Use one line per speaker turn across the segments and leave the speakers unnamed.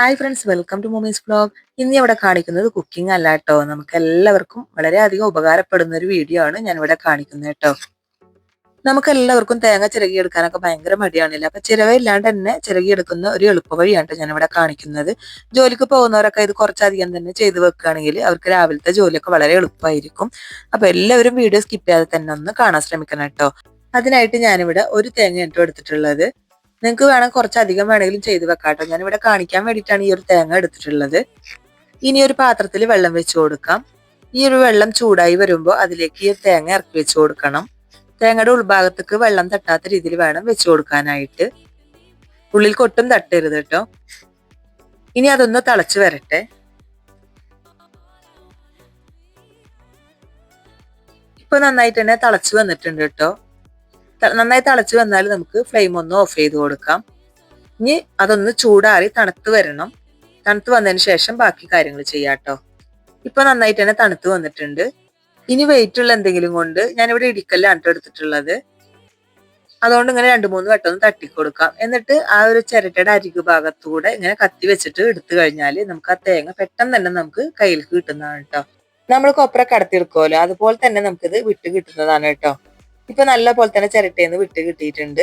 Hi friends, welcome to mommy's vlog. ഇന്ന് ഇവിടെ കാണിക്കുന്നത് കുക്കിംഗ് അല്ല കേട്ടോ. നമുക്ക് എല്ലാവർക്കും വളരെയധികം ഉപകാരപ്പെടുന്ന ഒരു വീഡിയോ ആണ് ഞാൻ ഇവിടെ കാണിക്കുന്നത് കേട്ടോ. നമുക്ക് എല്ലാവർക്കും തേങ്ങ ചിരകിയെടുക്കാനൊക്കെ ഭയങ്കര മടിയാണില്ല. അപ്പൊ ചിരവയില്ലാണ്ട് തന്നെ ചിരകിയെടുക്കുന്ന ഒരു എളുപ്പ വഴിയാണ് ഞാൻ ഇവിടെ കാണിക്കുന്നത്. ജോലിക്ക് പോകുന്നവരൊക്കെ ഇത് കുറച്ചധികം തന്നെ ചെയ്തു വെക്കുകയാണെങ്കിൽ അവർക്ക് രാവിലത്തെ ജോലിയൊക്കെ വളരെ എളുപ്പമായിരിക്കും. അപ്പൊ എല്ലാവരും വീഡിയോ സ്കിപ്പ് ചെയ്യാതെ തന്നെ ഒന്ന് കാണാൻ ശ്രമിക്കണം കേട്ടോ. അതിനായിട്ട് ഞാനിവിടെ ഒരു തേങ്ങ ഇട്ടോ എടുത്തിട്ടുള്ളത്. നിങ്ങൾക്ക് വേണം കുറച്ചധികം വേണമെങ്കിലും ചെയ്ത് വെക്കാട്ടോ. ഞാനിവിടെ കാണിക്കാൻ വേണ്ടിയിട്ടാണ് ഈ ഒരു തേങ്ങ എടുത്തിട്ടുള്ളത്. ഇനി ഒരു പാത്രത്തിൽ വെള്ളം വെച്ച് കൊടുക്കാം. ഈ ഒരു വെള്ളം ചൂടായി വരുമ്പോൾ അതിലേക്ക് ഈ തേങ്ങ ഇറക്കി വെച്ച് കൊടുക്കണം. തേങ്ങയുടെ ഉൾഭാഗത്തേക്ക് വെള്ളം തട്ടാത്ത രീതിയിൽ വേണം വെച്ച് കൊടുക്കാനായിട്ട്. ഉള്ളിൽ കൊട്ടും തട്ടരുത് കേട്ടോ. ഇനി അതൊന്ന് തിളച്ച് വരട്ടെ. ഇപ്പൊ നന്നായിട്ട് തന്നെ തിളച്ച് വന്നിട്ടുണ്ട് കേട്ടോ. നന്നായി തിളച്ച് വന്നാൽ നമുക്ക് ഫ്ലെയിം ഒന്ന് ഓഫ് ചെയ്ത് കൊടുക്കാം. ഇനി അതൊന്ന് ചൂടാറി തണുത്ത് വരണം. തണുത്ത് വന്നതിന് ശേഷം ബാക്കി കാര്യങ്ങൾ ചെയ്യാം കേട്ടോ. ഇപ്പൊ നന്നായിട്ട് തന്നെ തണുത്ത് വന്നിട്ടുണ്ട്. ഇനി വെയിറ്റ് ഉള്ള എന്തെങ്കിലും കൊണ്ട് ഞാനിവിടെ ഇടിക്കല്ലാണ് എടുത്തിട്ടുള്ളത്. അതുകൊണ്ട് ഇങ്ങനെ 2-3 വട്ടം ഒന്ന് തട്ടിക്കൊടുക്കാം. എന്നിട്ട് ആ ഒരു ചിരട്ടയുടെ അരികു ഭാഗത്തൂടെ ഇങ്ങനെ കത്തി വെച്ചിട്ട് എടുത്തു കഴിഞ്ഞാൽ നമുക്ക് ആ തേങ്ങ പെട്ടെന്ന് തന്നെ നമുക്ക് കയ്യിൽ കിട്ടുന്നതാണ് കേട്ടോ. നമ്മൾ കൊപ്ര കടത്തിയെടുക്കുമല്ലോ, അതുപോലെ തന്നെ നമുക്കിത് വിട്ട് കിട്ടുന്നതാണ് കേട്ടോ. ഇപ്പൊ നല്ല പോലെ തന്നെ ചിരട്ടേന്ന് വിട്ട് കിട്ടിയിട്ടുണ്ട്,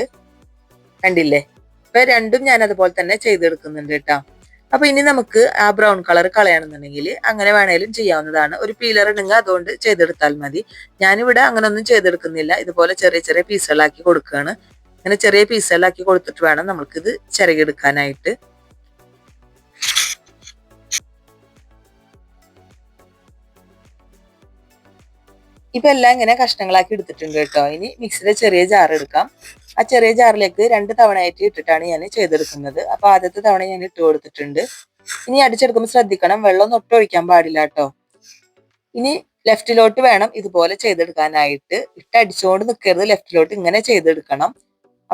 കണ്ടില്ലേ? ഇപ്പൊ രണ്ടും ഞാൻ അതുപോലെ തന്നെ ചെയ്തെടുക്കുന്നുണ്ട് കേട്ടോ. അപ്പൊ ഇനി നമുക്ക് ആ ബ്രൗൺ കളർ കളയണമെന്നുണ്ടെങ്കിൽ അങ്ങനെ വേണേലും ചെയ്യാവുന്നതാണ്. ഒരു പീലർ ഉണ്ടെങ്കിൽ അതുകൊണ്ട് ചെയ്തെടുത്താൽ മതി. ഞാനിവിടെ അങ്ങനെ ഒന്നും ചെയ്തെടുക്കുന്നില്ല. ഇതുപോലെ ചെറിയ ചെറിയ പീസുകളാക്കി കൊടുക്കുകയാണ്. അങ്ങനെ ചെറിയ പീസുകളാക്കി കൊടുത്തിട്ട് വേണം നമുക്കിത് ചിരകിയെടുക്കാനായിട്ട്. ഇപ്പൊ എല്ലാം ഇങ്ങനെ കഷ്ണങ്ങളാക്കി എടുത്തിട്ടുണ്ട് കേട്ടോ. ഇനി മിക്സിയുടെ ചെറിയ ജാർ എടുക്കാം. ആ ചെറിയ ജാറിലേക്ക് 2 തവണയായിട്ട് ഇട്ടിട്ടാണ് ഞാൻ ചെയ്തെടുക്കുന്നത്. അപ്പൊ ആദ്യത്തെ തവണ ഞാൻ ഇട്ട് കൊടുത്തിട്ടുണ്ട്. ഇനി അടിച്ചെടുക്കുമ്പോൾ ശ്രദ്ധിക്കണം, വെള്ളം ഒട്ടും ഒഴിക്കാൻ പാടില്ല കേട്ടോ. ഇനി ലെഫ്റ്റിലോട്ട് വേണം ഇതുപോലെ ചെയ്തെടുക്കാനായിട്ട്. അടിച്ചുകൊണ്ട് നിൽക്കരുത്, ലെഫ്റ്റിലോട്ട് ഇങ്ങനെ ചെയ്തെടുക്കണം.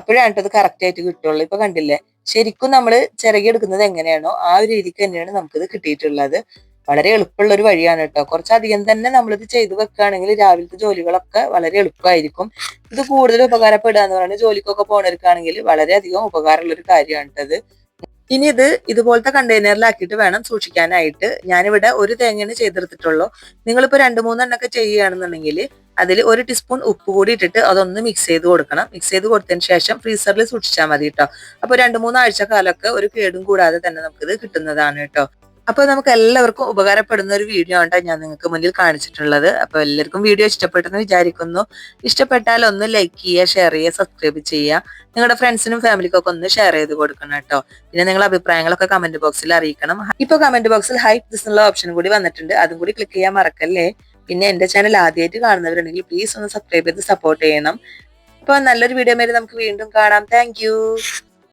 അപ്പോഴാണ് ഇത് കറക്റ്റ് ആയിട്ട് കിട്ടുള്ളൂ. ഇപ്പൊ കണ്ടില്ലേ, ശരിക്കും നമ്മൾ ചിരകിയെടുക്കുന്നത് എങ്ങനെയാണോ ആ ഒരു രീതിക്ക് തന്നെയാണ് നമുക്കിത് കിട്ടിയിട്ടുള്ളത്. വളരെ എളുപ്പമുള്ള ഒരു വഴിയാണ് കേട്ടോ. കുറച്ചധികം തന്നെ നമ്മളിത് ചെയ്തു വെക്കുകയാണെങ്കിൽ രാവിലത്തെ ജോലികളൊക്കെ വളരെ എളുപ്പമായിരിക്കും. ഇത് കൂടുതൽ ഉപകാരപ്പെടുക എന്ന് പറയുന്നത് ജോലിക്കൊക്കെ പോണവർക്കാണെങ്കിൽ വളരെയധികം ഉപകാരമുള്ള ഒരു കാര്യമാണ് കേട്ടത്. ഇനി ഇത് ഇതുപോലത്തെ കണ്ടെയ്നറിലാക്കിയിട്ട് വേണം സൂക്ഷിക്കാനായിട്ട്. ഞാനിവിടെ ഒരു തേങ്ങയാണ് ചെയ്തെടുത്തിട്ടുള്ളൂ. നിങ്ങളിപ്പോ 2-3 എണ്ണൊക്കെ ചെയ്യുകയാണെന്നുണ്ടെങ്കിൽ അതിൽ 1 ടീസ്പൂൺ ഉപ്പ് കൂടി ഇട്ടിട്ട് അതൊന്ന് മിക്സ് ചെയ്ത് കൊടുക്കണം. മിക്സ് ചെയ്ത് കൊടുത്തതിന് ശേഷം ഫ്രീസറിൽ സൂക്ഷിച്ചാൽ മതി കേട്ടോ. അപ്പൊ 2-3 ആഴ്ച കാലമൊക്കെ ഒരു കേടും കൂടാതെ തന്നെ നമുക്കിത് കിട്ടുന്നതാണ് കേട്ടോ. അപ്പൊ നമുക്ക് എല്ലാവർക്കും ഉപകാരപ്പെടുന്ന ഒരു വീഡിയോ ആണ് ഞാൻ നിങ്ങൾക്ക് മുന്നിൽ കാണിച്ചിട്ടുള്ളത്. അപ്പൊ എല്ലാവർക്കും വീഡിയോ ഇഷ്ടപ്പെട്ടെന്ന് വിചാരിക്കുന്നു. ഇഷ്ടപ്പെട്ടാൽ ഒന്ന് ലൈക്ക് ചെയ്യുക, ഷെയർ ചെയ്യുക, സബ്സ്ക്രൈബ് ചെയ്യുക. നിങ്ങളുടെ ഫ്രണ്ട്സിനും ഫാമിലിക്കൊക്കെ ഒന്ന് ഷെയർ ചെയ്ത് കൊടുക്കണം കേട്ടോ. പിന്നെ നിങ്ങളുടെ അഭിപ്രായങ്ങളൊക്കെ കമന്റ് ബോക്സിൽ അറിയിക്കണം. ഇപ്പൊ കമന്റ് ബോക്സിൽ ഹൈപ്പ് ദിസ് എന്നുള്ള ഓപ്ഷൻ കൂടി വന്നിട്ടുണ്ട്, അതും കൂടി ക്ലിക്ക് ചെയ്യാൻ മറക്കല്ലേ. പിന്നെ എന്റെ ചാനൽ ആദ്യമായിട്ട് കാണുന്നവരുണ്ടെങ്കിൽ പ്ലീസ് ഒന്ന് സബ്സ്ക്രൈബ് ചെയ്ത് സപ്പോർട്ട് ചെയ്യണം. അപ്പൊ നല്ലൊരു വീഡിയോ മേലെ നമുക്ക് വീണ്ടും കാണാം. താങ്ക്